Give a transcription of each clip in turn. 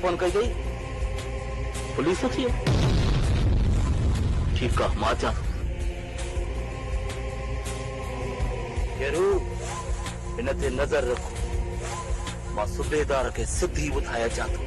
Phone कई गई police थी ठीक है मां चा केरू इन ते नजर रखो मां सूबेदार के सिधी ॿुधाए अचां थो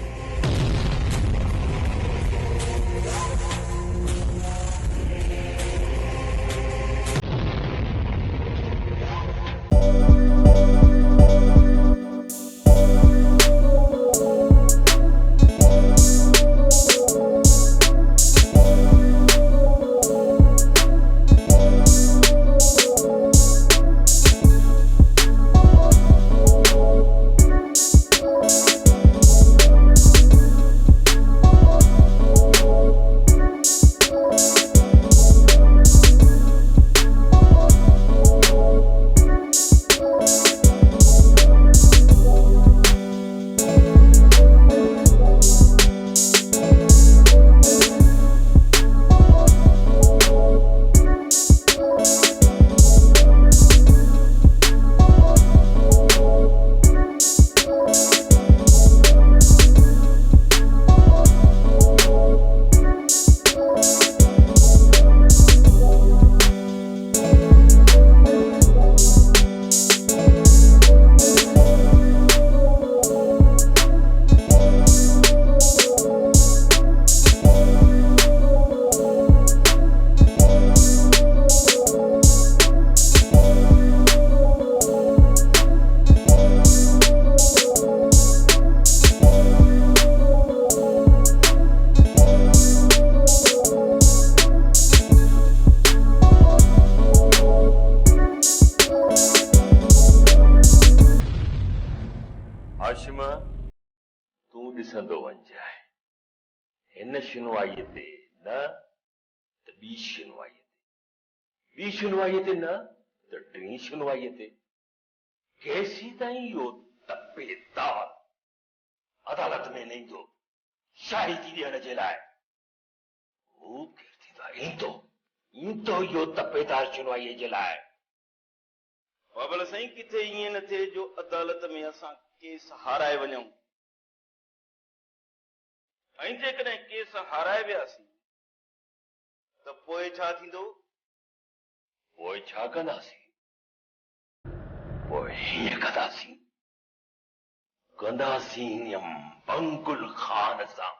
हाशिम तू ॾिसंदो वञजाए हिन शिनवाईअ ते न त ॿी शिनवाईअ ते ॿी शिनवाईअ ते न त टीं शिनवाईअ ते केसी ताईं इहो तपेदार अदालत में न ईंदो शाहिदी ॾियण जे लाइ हू केरु थींदो ईंदो इहो तपेदार शिनवाईअ जे लाइ बाबल साईं किथे ईअं न थिए जो अदालत में असां केस हाराए वञूं ऐं जेकॾहिं केस हाराए वियासीं त पोइ छा थींदो पोइ छा कंदासीं पोइ हीअं कंदासीं बंगुल ख़ान सां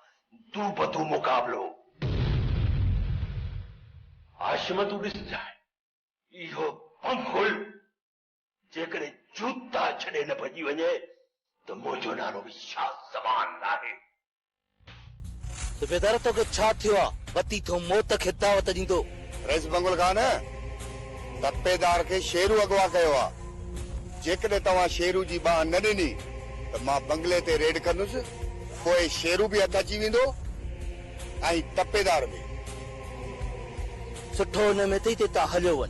तू बतू मुक़ाबलो हाशिम तू ॾिसजाए इहो बंगुल जेकॾहिं जूता छॾे न भॼी वञे त मुंहिंजो नालो बि छा ज़बान आहे सूबेदार तोखे छा थियो आहे बती थो मौत खे दावत ॾींदो रईस बंगुल खान तपेदार खे शेरू अगवा कयो आहे जेकॾहिं तव्हां शेरू जी बाह न ॾिनी त मां बंगले ते रेड कंदुसि पोइ शेरू बि हथ अची वेंदो ऐं तपेदार बि सुठो हुन में अथई त हलियो वञ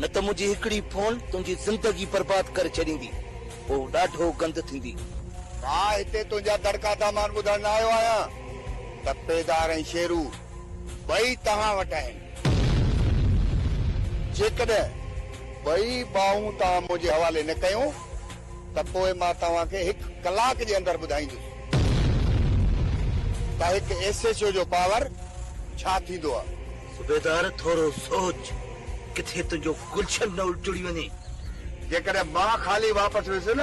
न त मुंहिंजी हिकिड़ी फोन तुंहिंजी ज़िंदगी बर्बाद करे छॾींदी पोइ ॾाढो गंद थींदी मां हिते तुंहिंजा दड़का सामान ॿुधण न आयो आहियां तपेदार ऐं शेरू ॿई तव्हां वटि आहिनि जेकॾहिं ॿई बाहूं तव्हां मुंहिंजे हवाले न कयूं त पोइ मां तव्हांखे 1 कलाक जे अंदरि ॿुधाईंदुसि त हिकु SHO जो पावर छा थींदो आहे सूबेदार थोरो सोच किथे तुंहिंजो गुलशन न उल्टड़ी वञे जेकॾहिं मां ख़ाली वापसि वियुसि न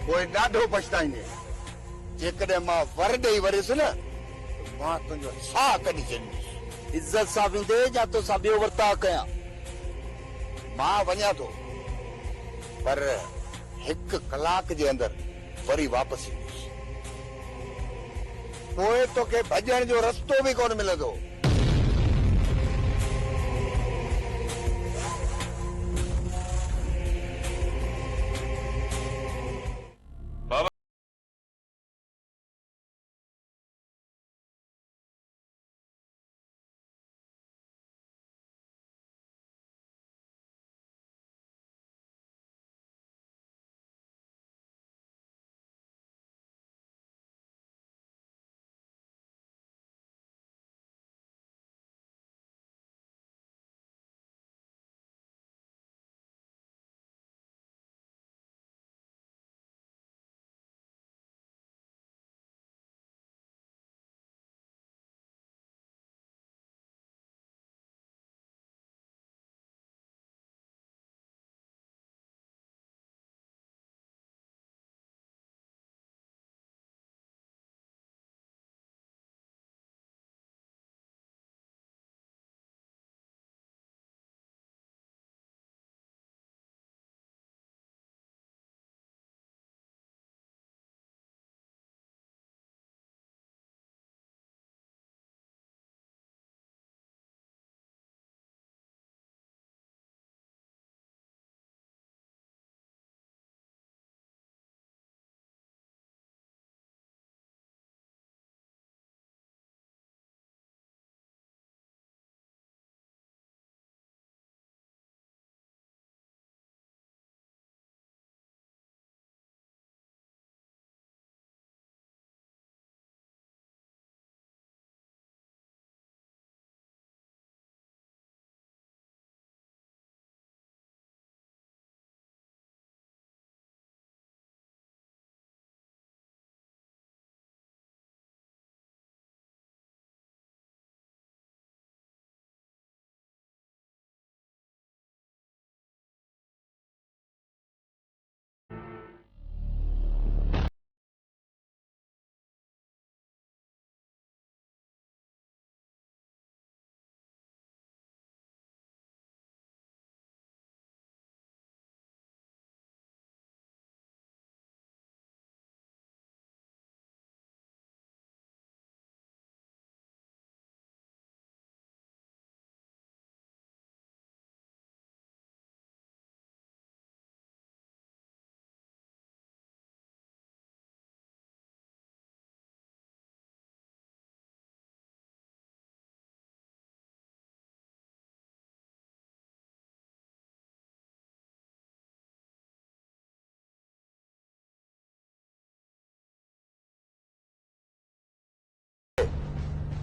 पोइ ॾाढो पछताईंदे जेकॾहिं मां वर ॾेई वरियुसि न त मां तुंहिंजो साह कढी छॾींदुसि इज्जत सां वेंदे या तोसां ॿियो वर्ताव कयां मां वञा थो पर 1 कलाक जे अंदरि वरी वापसि ईंदुसि पोइ तोखे भॼण जो रस्तो बि कोन मिलंदो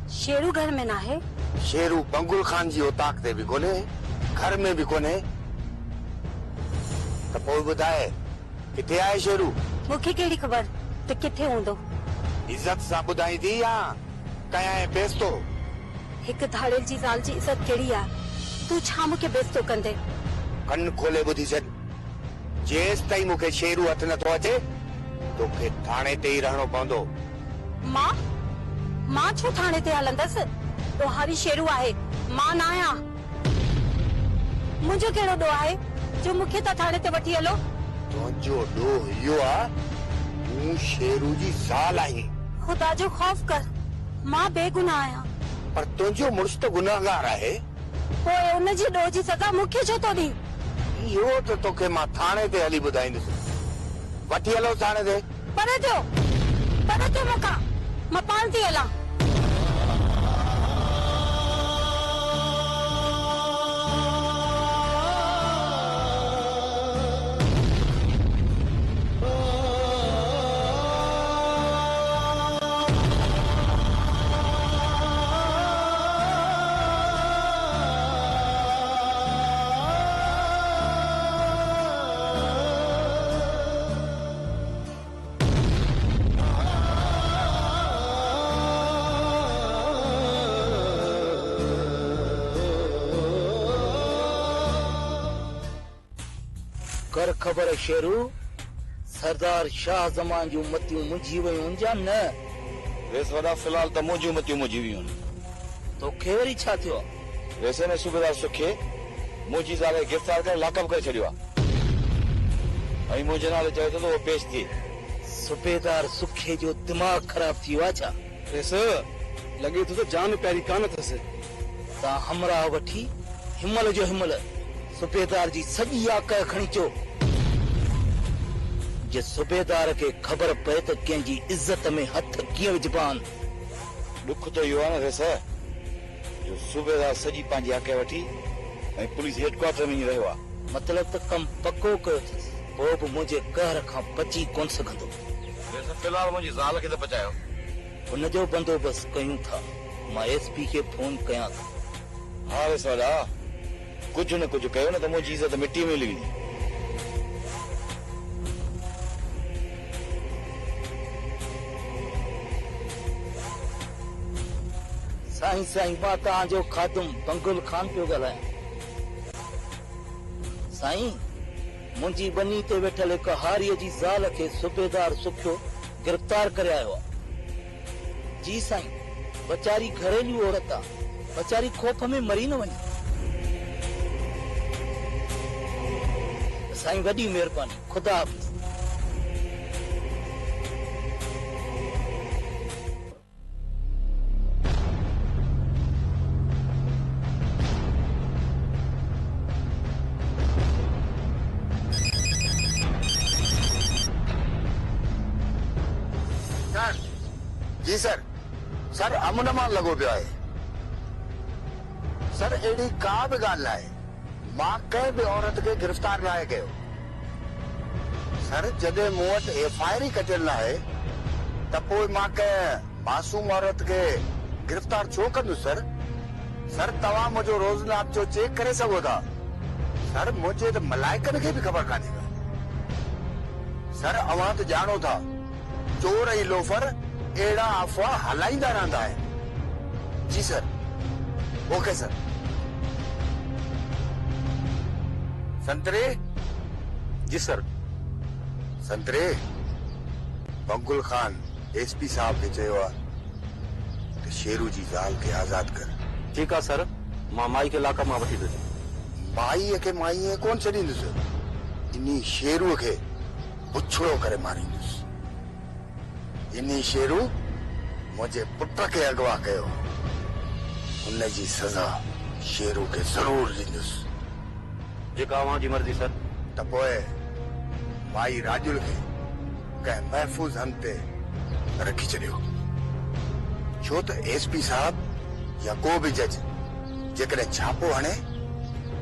शेरू घर में ना है। शेरू बंगुल खान जी औताक ते भी कोने, घर में भी कोने। त पोइ ॿुधाए किथे आहे शेरू? मूंखे कहिड़ी ख़बर त किथे हूंदो। इज्जत सां ॿुधाई थी या कयां बेस्तो? हिकु धाड़ेल जी ज़ाल जी इज़त कहिड़ी आहे? तूं छा मूंखे बेस्तो कंदे? कन खोले ॿुधी छॾ। जेसि ताईं मूंखे शेरू हथ नथो अचे तोखे थाणे ते ई रहणो पवंदो। मां छो थाणे ते हलंदसि? ॾोहारी शेरू आहे, मां न आहियां। मुंहिंजो कहिड़ो ॾोह आहे जो मूंखे त थाणे ते वठी हलो? तुंहिंजो ॾोह इहो आहे तूं शेरू जी ज़ाल आहीं। ख़ुदा जो ख़ौफ़ कर, मां बेगुनाह आहियां। पर तुंहिंजो मुड़ुस त गुनाहगार आहे। पोइ उनजी ॾोह जी सज़ा मूंखे छो थो ॾी? इहो त तोखे मां थाणे ते हली ॿुधाईंदुसि। वठी हलो थाणे ते। परे थियो मूंखां, मां पाण थी हलां। कर ख़बर शेरू, सरदार शाह जमान जूं मतियूं मुंझी वयूं या न? वेस वॾा फिलहाल त मुंहिंजूं मतियूं मुंझी वियूं आहिनि। तोखे वरी छा थियो? वैसे में सूबेदार सुखे मुंहिंजी ज़ाल खे गिरफ़्तार करे लाकअप करे छॾियो आहे ऐं मुंहिंजे नाले चयो त उहो पेश थिए। सूबेदार सुखे जो दिमाग़ ख़राब थी वियो आहे छा? वेस लॻे थो त जान प्यारी कान अथसि। तव्हां हमराह वठी हिमल जो हिमल सूबेदार जी सॼी आकाए खणी अचो। जे सूबेदार खे ख़बर पए त कंहिंजी इज़त में हथ कीअं विझबान। ॾुख त इहो आहे न वेस जो सूबेदार सॼी पंहिंजी आकाए वठी ऐं पुलिस हेडक्वार्टर में ई रहियो आहे। मतलब त कम पक्को कयो अथसि, पोइ बि मुंहिंजे कहर खां बची कोन सघंदो। वेस फिलहाल मुंहिंजी ज़ाल खे त बचायो। हुनजो बंदोबस्तु कयूं था। मां एसपी खे फोन कयां थो। हा वेस वॾा, कुझु न कुझु कयो न त मुंहिंजी इज़त मिटी में हली वेंदी। साईं मां तव्हांजो खादुम बंगुल खान पियो ॻाल्हायां। साईं, मुंहिंजी बनी ते वेठल हिक हारीअ जी ज़ाल खे सूबेदार सुखियो गिरफ़्तार करे आयो आहे। जी साईं, वीचारी घरेलू औरत आहे, वीचारी खौफ़ में मरी न वञे। साईं वॾी महिरबानी, ख़ुदा हाफ़िज़। जी सर अमन मां लॻो पियो आहे। सर अहिड़ी का बि ॻाल्हि न आहे, मां कंहिं बि औरत खे गिरफ़्तार न आहे कयो। सर जॾहिं मूं वटि FIR ई कटियल न आहे त पोइ मां कंहिं मासूम औरत खे गिरफ़्तार छो कंदुसि? सर तव्हां मुंहिंजो रोज़नात जो चेक करे सघो था। सर मुंहिंजे त मलाइकनि खे बि ख़बर कान्हे। सर अव्हां त ॼाणो था चोर ऐं लोफर अहिड़ा अफ़वाह हलाईंदा रहंदा आहिनि। जी सर, ओके सर। संतरे? जी सर। संतरे, बंगुल खान SP साहब खे चयो आहे त शेरू जी ज़ाल खे आज़ाद कर। ठीकु आहे सर, मां माई खे लाकअप मां वठी वेंदुसि। माईअ खे माईअ कोन छॾींदुसि, इन्ही शेरूअ खे पुछड़ो करे मारींदुसि। इन्ही शेरू मुंहिंजे पुट खे अगवा कयो, उनजी सज़ा शेरू खे ज़रूर ॾींदुसि। जेका अव्हां जी मर्ज़ी सर। त पोइ माई राजुल खे कंहिं महफ़ूज़ हंध ते रखी छॾियो, छो त SP साहब या को बि जज जेकॾहिं छापो हणे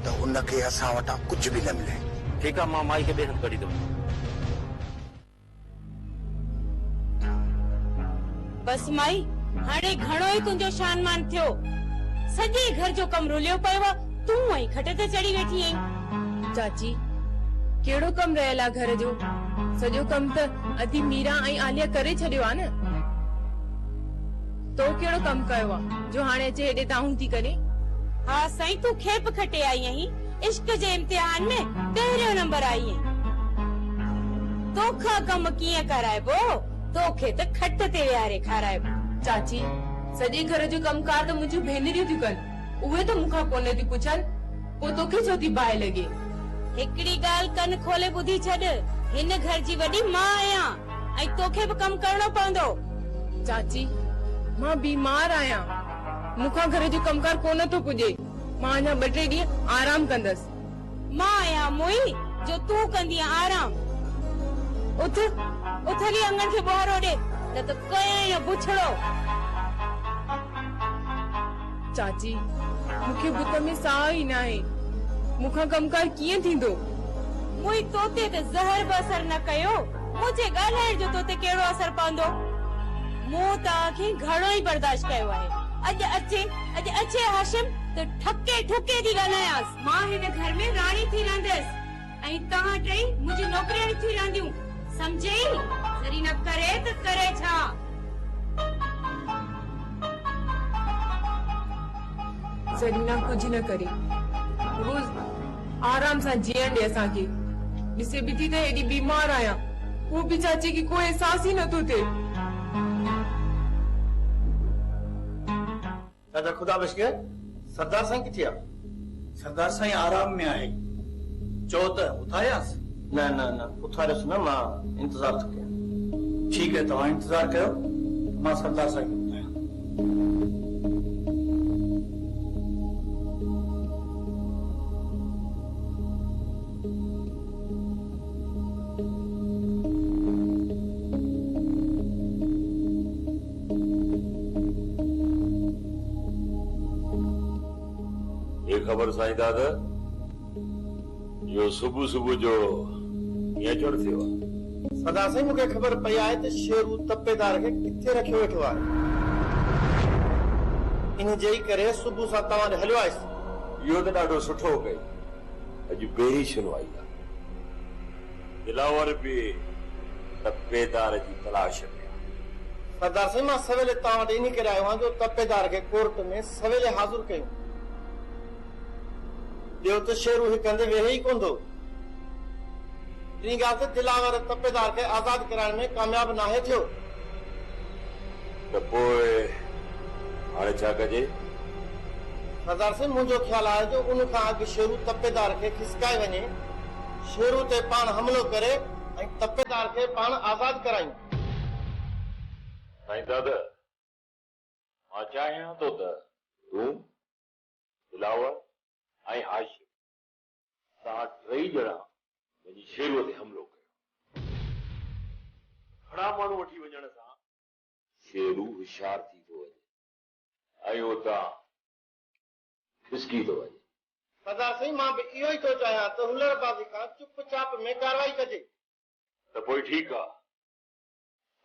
त उनखे असां वटां कुझु बि न मिले। ठीकु आहे, मां माई खे ॿिए हंधि कढी थो। बस माई, हाणे घणो ई तुंहिंजो शान मान थियो। सॼे घर जो कम रुलियो पियो आहे, तूं ऐं खट ते चढ़ी वेठी आहीं। चाची केड़ो कम रहियल आहे घर जो? सॼो कम त अधी मीरा ऐं आलिया करे छॾियो आहे न। तो केड़ो कम कयो आहे जो हाणे अचे हेॾे ताहूं थी करे? हाँ साईं, तू खेप खटे आई आहीं। इश्क जे इम्तिहान में पहिरियों नंबर आई आहीं। तोखा कम कीअं कराइबो? तोखे त खट ते विहारे खाराइबो। चाची सॼे घर जो कमकार त मुंहिंजूं भेनरियूं थियूं कनि, उहे त मूंखां कोन थियूं पुछनि, पोइ तोखे छो थी बाहि लॻे? हिकिड़ी ॻाल्हि कन खोले ॿुधी छॾ, हिन घर जी वॾी मां आहियां ऐं तोखे बि कमु करणो पवंदो। चाची मां बीमार आहियां, मूंखां घर जो कमकार कोन थो पुॼे। मां अञा 2-3 ॾींहं आराम कंदसि। मां आहियां मोई जो तूं कंदी आराम। उथ हली अंगण खे ॿाहिरि ओॾे, न त कयां बुछड़ो। चाची मूंखे बुत में साह ई न आहे, मूंखां कमकार कीअं थींदो? मुई तोते ते ज़हर बि असर न कयो, मुझे ॻाल्हाइण जो तोते कहिड़ो असर पवंदो? मूं तव्हांखे घणो ई बर्दाश्त कयो आहे। अॼु अचे हाशिम त ठके ठुके थी ॻाल्हायांसि। मां हिन घर में राणी थी रहंदसि ऐं तव्हां टई मुंहिंजी नौकरियाणी थी रहंदियूं, समझई? जरी न करे त करे छा? जरीना कुछ न करे, रोज आराम सां जीअण ॾे असांखे। ॾिसे बि थी त हेॾी बीमार आहियां, वो भी चाची की कोई एहसास ही न तो थे। दादा खुदा बख्शे, सरदार साईं किथे आहे? सरदार साईं आराम में आहे। चओ त उथारियासि? न उथारियोसि न, मां इंतज़ार थो कयां। ठीकु है, तव्हां इंतज़ार कयो, मां सरदार साईं खे ॿुधायां। खबर साईं दादा, यो सुबह सुबह जो ये चढ़ थियो आहे? सरदार साईं मूंखे ख़बर पई आहे त शेरू तपेदार खे किथे रखियो वेठो आहे। इन जे करे सुबह सां तव्हां ॾे हलियो आयुसि। इहो त ॾाढो सुठो कई। अॼु पहिरीं सुनवाई आहे। दिलावर बि तपेदार जी तलाश में आहे। सरदार साईं मां सवेल तव्हां वटि इन करे आयो आहियां जो तपेदार खे कोर्ट में सवेल हाज़िर कयूं। ॿियो त शेरू हिकु हंधि वेहे ई कोन थो। इन ॻाल्हि ते दिलावर तपेदार खे आज़ाद कराइण में कामयाब नाहे थियो। त पोइ हाणे छा कजे? सरदार साईं मुंहिंजो ख़्यालु आहे जो उन खां अॻु शेरू तपेदार खे खिसकाए वञे, शेरू ते पाण हमलो करे ऐं तपेदार खे पाण आज़ाद करायूं। साईं दादा, मां चाहियां थो त तूं, दिलावर ऐं हाशिम तव्हां टई ॼणा वञी शेरूअ ते हमलो कयो। घणा माण्हू वठी वञण सां शेरू होशियार थी थो वञे ऐं उतां खिसकी थो वञे। सरदार साईं मां बि इहो ई थो चाहियां त हुलड़बाज़ी खां चुपचाप में कार्रवाई कजे। त पोइ ठीकु आहे,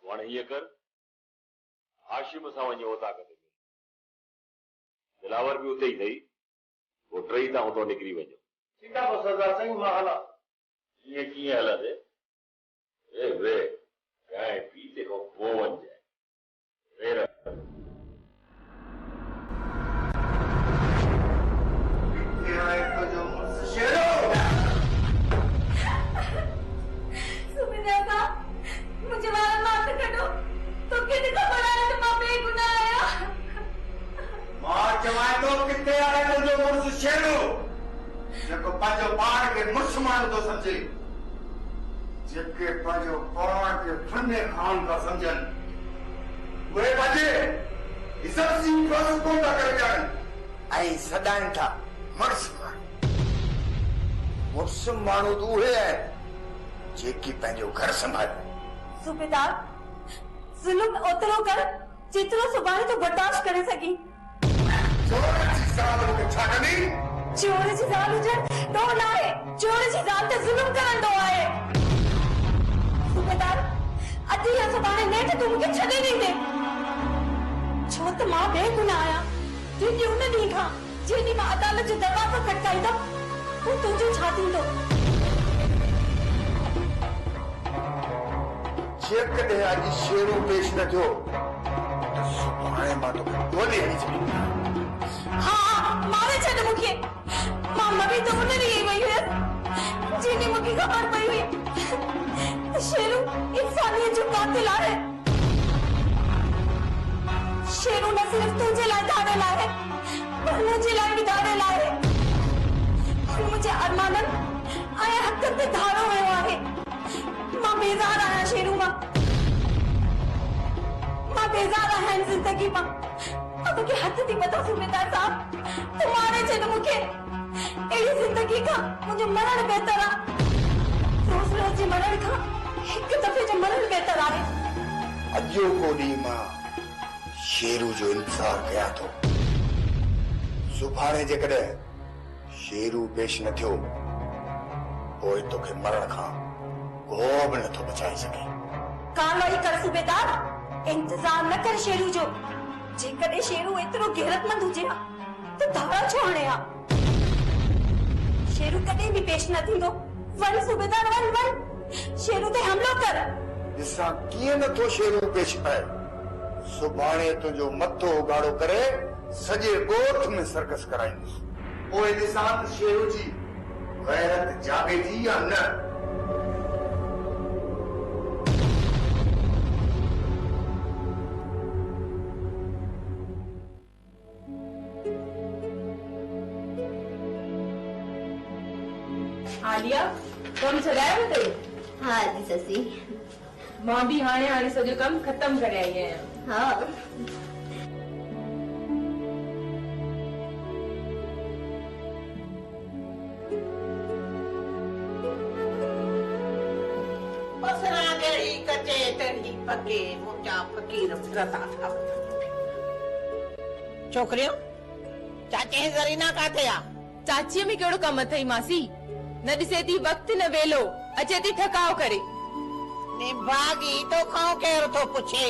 तूं हाणे हीअं कर, हाशिम सां वञी उहो ताक़त में, दिलावर बि उते ई अथई, वो टई तां उतां निकिरी वञो। ठीकु आहे पोइ सरदार साईं मां हलां। ईअं कीअं हलंदे? वे चांहि पी तंहिंखां पोइ वञजांइ। मुझे माफ करो, तो कितने खबर आया कि मां बेगुनाह आया। मां चवां थो किथे आहे तुंहिंजो मुड़ुसु शेरू, जेको पंहिंजो पाण खे मुस्लमान थो सम्झे, जेके पंहिंजो पाण खे फने खान था सम्झनि, उहे पंहिंजे इज़त जी हिफ़ाज़त कोन था करे ॼाणनि ऐं सदाइनि था मुड़ुसु माण्हू। मुड़ुसु माण्हू त उहे आहिनि जेकी पंहिंजो घर संभाले। सूबेदार, जुल्म ओतिरो कर जेतिरो सुभाणे तो बर्दाश्त करे सघी। चोर जी ज़ाल खे छा कंदी? चोर जी ज़ाल हुजण तो न आहे, चोर जी ज़ाल ते जुल्म करण तो आहे। सूबेदार, अॼु या सुभाणे नेठ तूं मूंखे छॾे ॾींदे। छो त मां बेगुनाह आहियां। जेके उन ॾींहुं खां जेॾी मां अदालत जो दरवाज़ो खटकाईंदमि पोइ तुंहिंजो छा थींदो? जेकॾहिं अॼु शेरू पेश न थियो त सुभाणे मां तोखे गोली हणी छॾींदुमि। हा मारे छॾ मूंखे। मां मरी त उन ॾींहुं ई वई हुयसि जेॾी मूंखे ख़बर पई हुई त शेरू इंसानियत जो कातिल आहे। शेरू न सिर्फ़ तुंहिंजे लाइ धाड़ियल आहे पर मुंहिंजे लाइ बि धाड़ियल आहे। मुंहिंजे अरमाननि ऐं हक़नि ते धाड़ो वियो आहे। मां बेज़ार आहियां शेरू मां। मां बेज़ार आहियां ज़िंदगी मां। तोखे हथ थी पता सूबेदार साहब, तूं मारे छॾ मूंखे। अहिड़ी ज़िंदगी खां मुंहिंजो मरणु बहितर आहे। रोज़ रोज़ जे मरण खां हिकु दफ़े जो मरणु बहितर आहे। अॼो को ॾींहुं मां शेरू जो इंतज़ार कयां थो। सुभाणे जेकॾहिं शेरू पेश न थियो पोइ तोखे मरण खां को बि नथो बचाए सघे। कालोई कर सूबेदार, इंतज़ार न कर शेरू जो। जेकॾहिं शेरू एतिरो गैरतमंद हुजे हा त धारा छो हणे हा? शेरू कॾहिं बि पेश न थींदो। वञ सूबेदार वञ वञ, शेरू ते हमलो कर। ॾिसां कीअं नथो शेरू पेश पाए। सुभाणे तुंहिंजो मथो उगाड़ो करे सॼे ॻोठ में सर्कस कराईंदुसि। पोइ ॾिसां त शेरू जी गैरत जागे थी या न। आलिया कम छॾायो अथई? हाँ जी ससी। मां भी हाणे सॼो कम खत्म करे आई आहियां। हाँ बसरा जड़ी कचे तड़ी पके मुंजा फकीर फिरता था। छोकरियों चाचे जरीना काथे आ? चाची में केड़ो कम अथई मासी? न ॾिसे थी वक्त न वेलो अचे थी ठकाव करे। निभागी तो खाओ केर तो पुछे?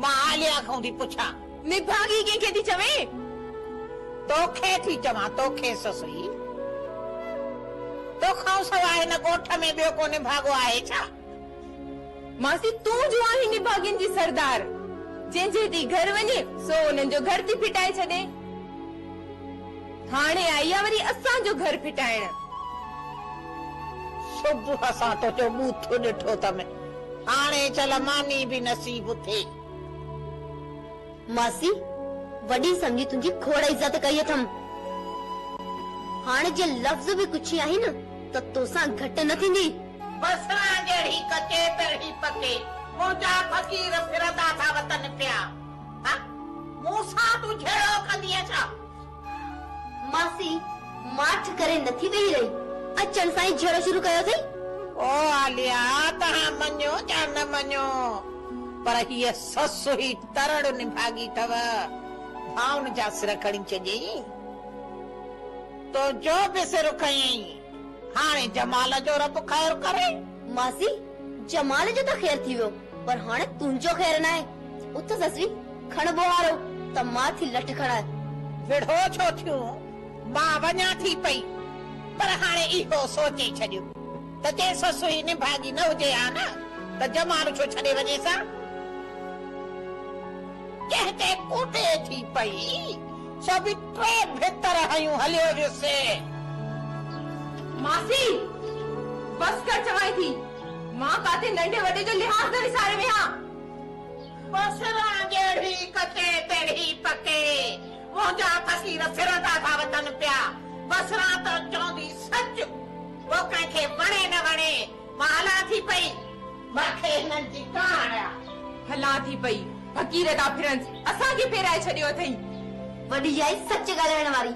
मां आलिया खां थी पुछा। निभागी कंहिंखे थी चवे? तोखे थी चवां, तोखे ससुई। तो खां सवाइ हिन ॻोठ में ॿियो को निभागो आहे छा? मासी तूं जो आहीं निभागिन जी सरदार। जंहिंजे थी घर वञे सो उन्हनि जो घर थी फिटाए छॾे। हाणे आई आहे वरी असांजो घर फिटाइण। सुबुह सां तो जो बूथो ॾिठो तमे, हाणे चल मानी भी नसीब थे। मासी वॾी सम्झी तुंहिंजी खोड़ इज्जत कई अथम। हाणे जे लफ़्ज़ भी कुछ आही न त तोसां घटि न थींदी। बसरा जड़ी कचे तड़ी पके मुंजा फकीर फिरदा था वतन पिया। मूंसां तू झेड़ो कंदी छा? मासी माठ करे नथी वेही रही, अचण सां ई झेड़ो शुरू कयो अथई। ओ आलिया तहां मञो या न मञो पर हीअ ससु ही तरड़ निभागी अथव। भाउन जा सिर खणी छॾियई, तो जो बि सिर खयई। हाणे जमाल जो रब ख़ैर करे। मासी जमाल जो तो खैर थी वियो पर हाणे तुंहिंजो खैर न आहे। उथ ससवी खण बुहारो त मां थी लठ खणाए। विढ़ो छो थियो? मां वञा थी पई पर हाणे इहो सोचे छॾियो त जे ससु ही निभागी न हुजे हा न त जमाल छो छॾे वञे सा? कहते कूटे थी पई सभी टे भितर हयूं हलियो वियोसे। मासी बस कर चवाई थी। मां काथे नंढे वॾे जो लिहाज़ न विसारे में हां। बसरा जड़ी कचे तड़ी पके मुंजा फकीर फिरदा था वतन पिया। बसरा तो चौंदी सच, वो कंहिंखे वणे न वणे मां हला थी पई। मूंखे हिननि जी कान हला थी पई। फकीर था फिरन असांखे फेराए छॾियो अथई। वॾी आई सच ॻाल्हाइण वारी।